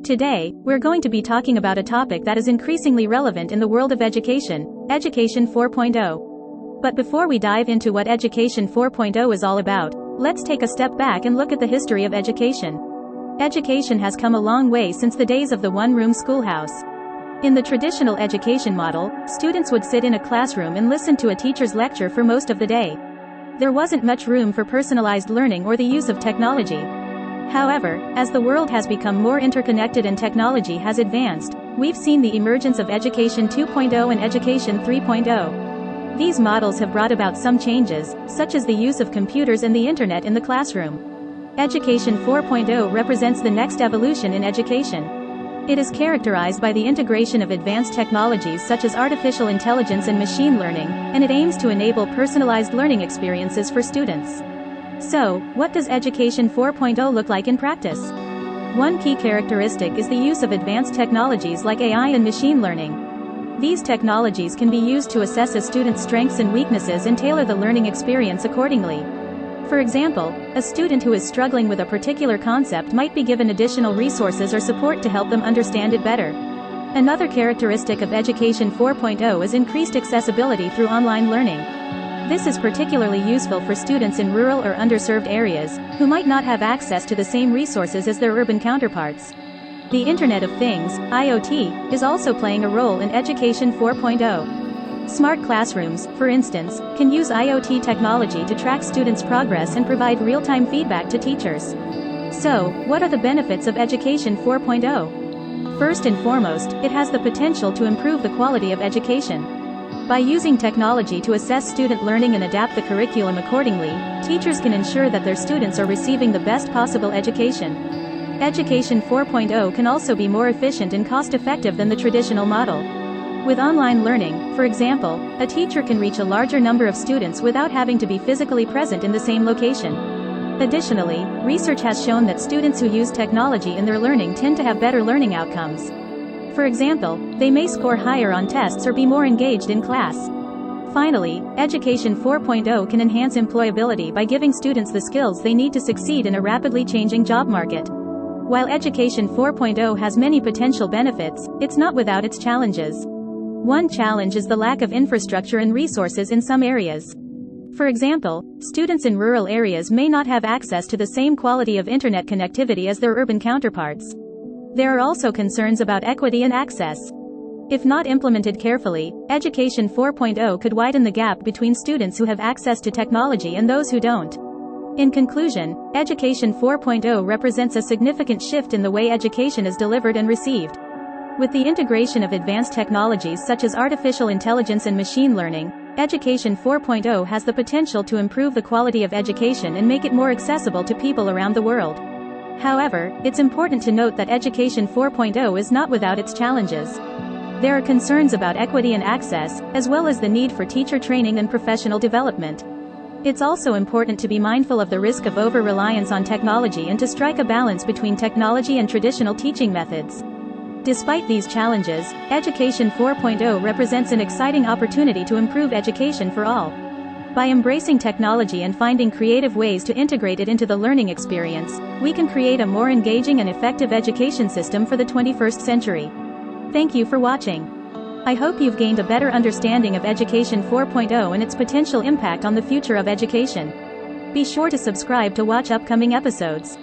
Today, we're going to be talking about a topic that is increasingly relevant in the world of education, Education 4.0. But before we dive into what Education 4.0 is all about, let's take a step back and look at the history of education. Education has come a long way since the days of the one-room schoolhouse. In the traditional education model, students would sit in a classroom and listen to a teacher's lecture for most of the day. There wasn't much room for personalized learning or the use of technology. However, as the world has become more interconnected and technology has advanced, we've seen the emergence of Education 2.0 and Education 3.0. These models have brought about some changes, such as the use of computers and the internet in the classroom. Education 4.0 represents the next evolution in education. It is characterized by the integration of advanced technologies such as artificial intelligence and machine learning, and it aims to enable personalized learning experiences for students. So, what does Education 4.0 look like in practice? One key characteristic is the use of advanced technologies like AI and machine learning. These technologies can be used to assess a student's strengths and weaknesses and tailor the learning experience accordingly. For example, a student who is struggling with a particular concept might be given additional resources or support to help them understand it better. Another characteristic of Education 4.0 is increased accessibility through online learning. This is particularly useful for students in rural or underserved areas, who might not have access to the same resources as their urban counterparts. The Internet of Things, IoT, is also playing a role in Education 4.0. Smart classrooms, for instance, can use IoT technology to track students' progress and provide real-time feedback to teachers. So, what are the benefits of Education 4.0? First and foremost, it has the potential to improve the quality of education. By using technology to assess student learning and adapt the curriculum accordingly, teachers can ensure that their students are receiving the best possible education. Education 4.0 can also be more efficient and cost-effective than the traditional model. With online learning, for example, a teacher can reach a larger number of students without having to be physically present in the same location. Additionally, research has shown that students who use technology in their learning tend to have better learning outcomes. For example, they may score higher on tests or be more engaged in class. Finally, Education 4.0 can enhance employability by giving students the skills they need to succeed in a rapidly changing job market. While Education 4.0 has many potential benefits, it's not without its challenges. One challenge is the lack of infrastructure and resources in some areas. For example, students in rural areas may not have access to the same quality of internet connectivity as their urban counterparts. There are also concerns about equity and access. If not implemented carefully, Education 4.0 could widen the gap between students who have access to technology and those who don't. In conclusion, Education 4.0 represents a significant shift in the way education is delivered and received. With the integration of advanced technologies such as artificial intelligence and machine learning, Education 4.0 has the potential to improve the quality of education and make it more accessible to people around the world. However, it's important to note that Education 4.0 is not without its challenges. There are concerns about equity and access, as well as the need for teacher training and professional development. It's also important to be mindful of the risk of over-reliance on technology and to strike a balance between technology and traditional teaching methods. Despite these challenges, Education 4.0 represents an exciting opportunity to improve education for all. By embracing technology and finding creative ways to integrate it into the learning experience, we can create a more engaging and effective education system for the 21st century. Thank you for watching. I hope you've gained a better understanding of Education 4.0 and its potential impact on the future of education. Be sure to subscribe to watch upcoming episodes.